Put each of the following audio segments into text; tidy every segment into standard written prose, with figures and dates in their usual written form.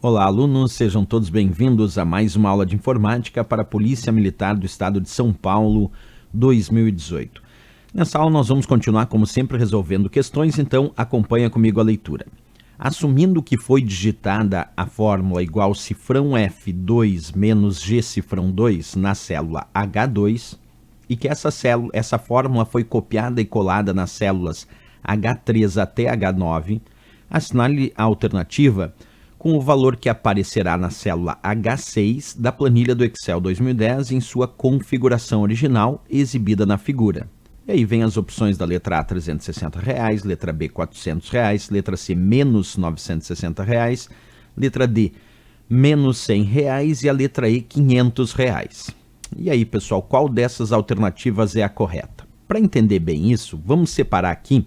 Olá, alunos, sejam todos bem-vindos a mais uma aula de informática para a Polícia Militar do Estado de São Paulo 2018. Nessa aula nós vamos continuar, como sempre, resolvendo questões, então acompanha comigo a leitura. Assumindo que foi digitada a fórmula igual cifrão F2 menos G cifrão 2 na célula H2 e que essa fórmula foi copiada e colada nas células H3 até H9, assinale a alternativa com o valor que aparecerá na célula H6 da planilha do Excel 2010 em sua configuração original exibida na figura. E aí vem as opções da letra A, R$360, letra B, R$400, letra C, menos R$960, letra D, menos R$100 e a letra E, R$500. E aí, pessoal, qual dessas alternativas é a correta? Para entender bem isso, vamos separar aqui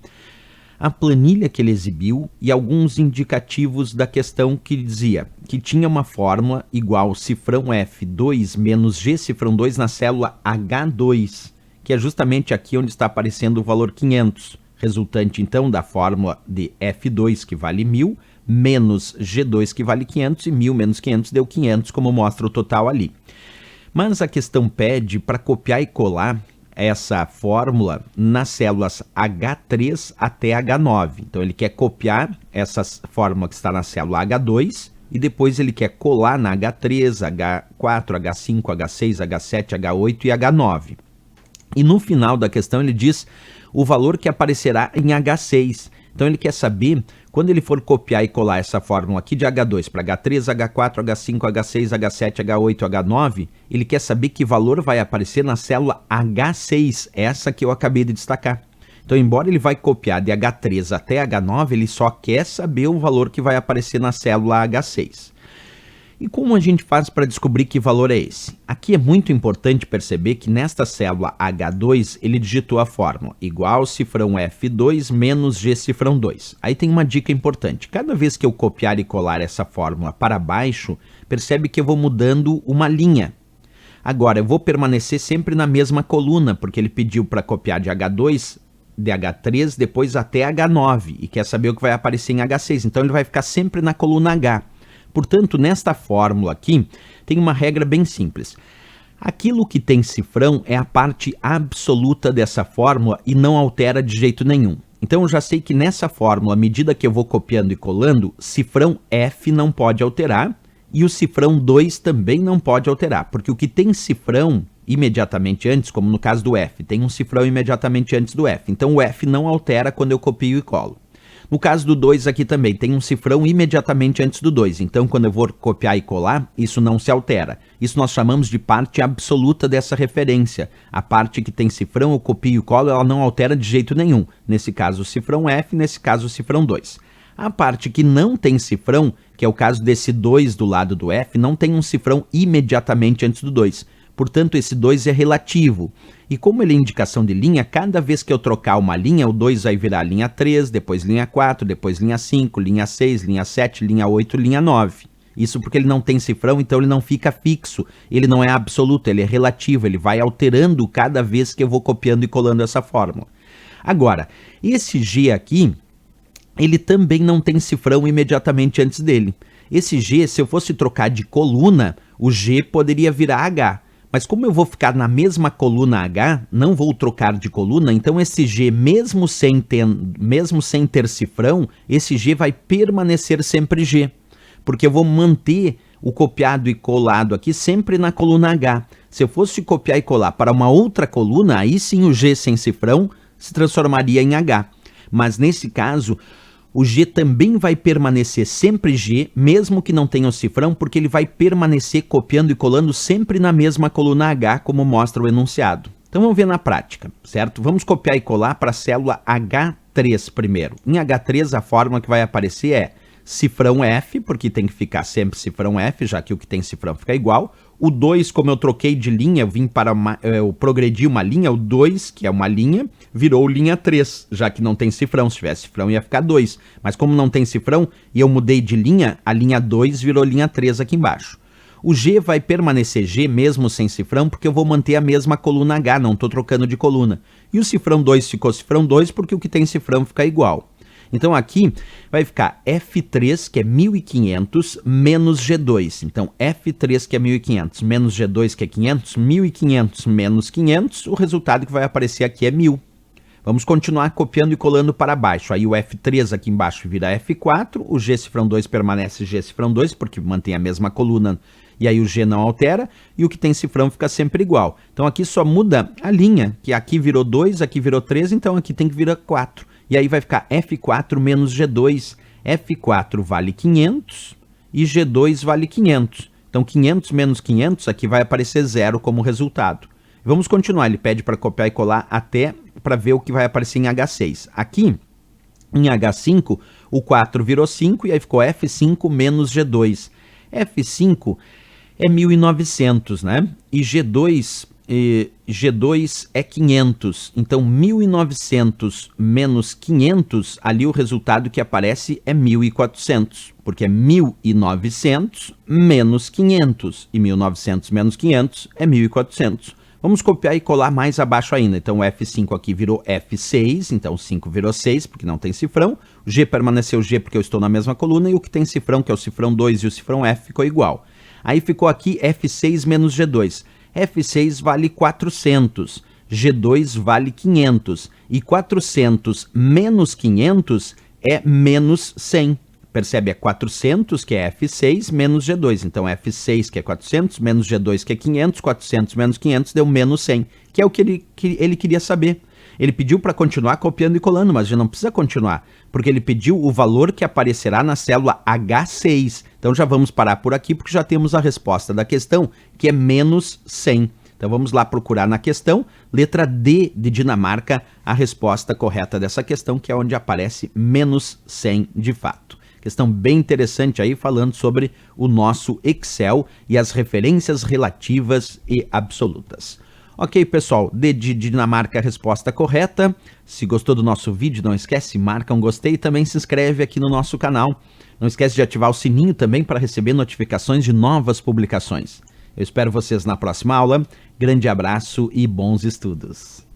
a planilha que ele exibiu e alguns indicativos da questão que dizia que tinha uma fórmula igual cifrão F2 menos G cifrão 2 na célula H2, que é justamente aqui onde está aparecendo o valor 500, resultante então da fórmula de F2 que vale 1000, menos G2 que vale 500 e 1000 menos 500 deu 500, como mostra o total ali. Mas a questão pede para copiar e colar essa fórmula nas células H3 até H9. Então ele quer copiar essa fórmula que está na célula H2 e depois ele quer colar na H3, H4, H5, H6, H7, H8 e H9. E no final da questão ele diz o valor que aparecerá em H6. Então ele quer saber, quando ele for copiar e colar essa fórmula aqui de H2 para H3, H4, H5, H6, H7, H8, H9, ele quer saber que valor vai aparecer na célula H6, essa que eu acabei de destacar. Então, embora ele vai copiar de H3 até H9, ele só quer saber o valor que vai aparecer na célula H6. E como a gente faz para descobrir que valor é esse? Aqui é muito importante perceber que nesta célula H2 ele digitou a fórmula igual cifrão F2 menos G cifrão 2. Aí tem uma dica importante. Cada vez que eu copiar e colar essa fórmula para baixo, percebe que eu vou mudando uma linha. Agora, eu vou permanecer sempre na mesma coluna, porque ele pediu para copiar de H2, de H3, depois até H9, e quer saber o que vai aparecer em H6. Então ele vai ficar sempre na coluna H. Portanto, nesta fórmula aqui, tem uma regra bem simples. Aquilo que tem cifrão é a parte absoluta dessa fórmula e não altera de jeito nenhum. Então, eu já sei que nessa fórmula, à medida que eu vou copiando e colando, cifrão F não pode alterar e o cifrão 2 também não pode alterar, porque o que tem cifrão imediatamente antes, como no caso do F, tem um cifrão imediatamente antes do F. Então, o F não altera quando eu copio e colo. No caso do 2 aqui também, tem um cifrão imediatamente antes do 2. Então, quando eu vou copiar e colar, isso não se altera. Isso nós chamamos de parte absoluta dessa referência. A parte que tem cifrão, eu copio e colo, ela não altera de jeito nenhum. Nesse caso, o cifrão F, nesse caso, o cifrão 2. A parte que não tem cifrão, que é o caso desse 2 do lado do F, não tem um cifrão imediatamente antes do 2. Portanto, esse 2 é relativo. E como ele é indicação de linha, cada vez que eu trocar uma linha, o 2 vai virar linha 3, depois linha 4, depois linha 5, linha 6, linha 7, linha 8, linha 9. Isso porque ele não tem cifrão, então ele não fica fixo. Ele não é absoluto, ele é relativo, ele vai alterando cada vez que eu vou copiando e colando essa fórmula. Agora, esse G aqui, ele também não tem cifrão imediatamente antes dele. Esse G, se eu fosse trocar de coluna, o G poderia virar H. Mas como eu vou ficar na mesma coluna H, não vou trocar de coluna, então esse G, mesmo sem ter cifrão, esse G vai permanecer sempre G. Porque eu vou manter o copiado e colado aqui sempre na coluna H. Se eu fosse copiar e colar para uma outra coluna, aí sim o G sem cifrão se transformaria em H. Mas nesse caso, o G também vai permanecer sempre G, mesmo que não tenha o cifrão, porque ele vai permanecer copiando e colando sempre na mesma coluna H, como mostra o enunciado. Então vamos ver na prática, certo? Vamos copiar e colar para a célula H3 primeiro. Em H3 a fórmula que vai aparecer é cifrão F, porque tem que ficar sempre cifrão F, já que o que tem cifrão fica igual. O 2, como eu troquei de linha, eu progredi uma linha, o 2, que é uma linha, virou linha 3, já que não tem cifrão. Se tivesse cifrão ia ficar 2. Mas como não tem cifrão e eu mudei de linha, a linha 2 virou linha 3 aqui embaixo. O G vai permanecer G mesmo sem cifrão, porque eu vou manter a mesma coluna H, não estou trocando de coluna. E o cifrão 2 ficou cifrão 2, porque o que tem cifrão fica igual. Então aqui vai ficar F3, que é 1.500, menos G2. Então F3, que é 1.500, menos G2, que é 500, 1.500 menos 500, o resultado que vai aparecer aqui é 1.000. Vamos continuar copiando e colando para baixo. Aí o F3 aqui embaixo vira F4, o G cifrão 2 permanece G cifrão 2, porque mantém a mesma coluna, e aí o G não altera, e o que tem cifrão fica sempre igual. Então aqui só muda a linha, que aqui virou 2, aqui virou 3, então aqui tem que virar 4. E aí vai ficar F4 menos G2. F4 vale 500 e G2 vale 500. Então 500 menos 500, aqui vai aparecer 0 como resultado. Vamos continuar, ele pede para copiar e colar até para ver o que vai aparecer em H6. Aqui, em H5, o 4 virou 5 e aí ficou F5 menos G2. F5 é 1.900, né? E G2 é 500. Então, 1.900 menos 500, ali o resultado que aparece é 1.400, porque é 1.900 menos 500. E 1.900 menos 500 é 1.400. Vamos copiar e colar mais abaixo ainda. Então, o F5 aqui virou F6, então 5 virou 6, porque não tem cifrão. O G permaneceu G, porque eu estou na mesma coluna, e o que tem cifrão, que é o cifrão 2 e o cifrão F, ficou igual. Aí ficou aqui F6 menos G2. F6 vale 400, G2 vale 500, e 400 menos 500 é menos 100. Percebe? É 400, que é F6, menos G2. Então, F6, que é 400, menos G2, que é 500, 400 menos 500 deu menos 100, que é o que ele queria saber. Ele pediu para continuar copiando e colando, mas já não precisa continuar, porque ele pediu o valor que aparecerá na célula H6. Então, já vamos parar por aqui, porque já temos a resposta da questão, que é menos 100. Então, vamos lá procurar na questão, letra D de Dinamarca, a resposta correta dessa questão, que é onde aparece menos 100 de fato. Questão bem interessante aí, falando sobre o nosso Excel e as referências relativas e absolutas. Ok, pessoal, D de Dinamarca, a resposta correta. Se gostou do nosso vídeo, não esquece, marca um gostei e também se inscreve aqui no nosso canal. Não esquece de ativar o sininho também para receber notificações de novas publicações. Eu espero vocês na próxima aula. Grande abraço e bons estudos.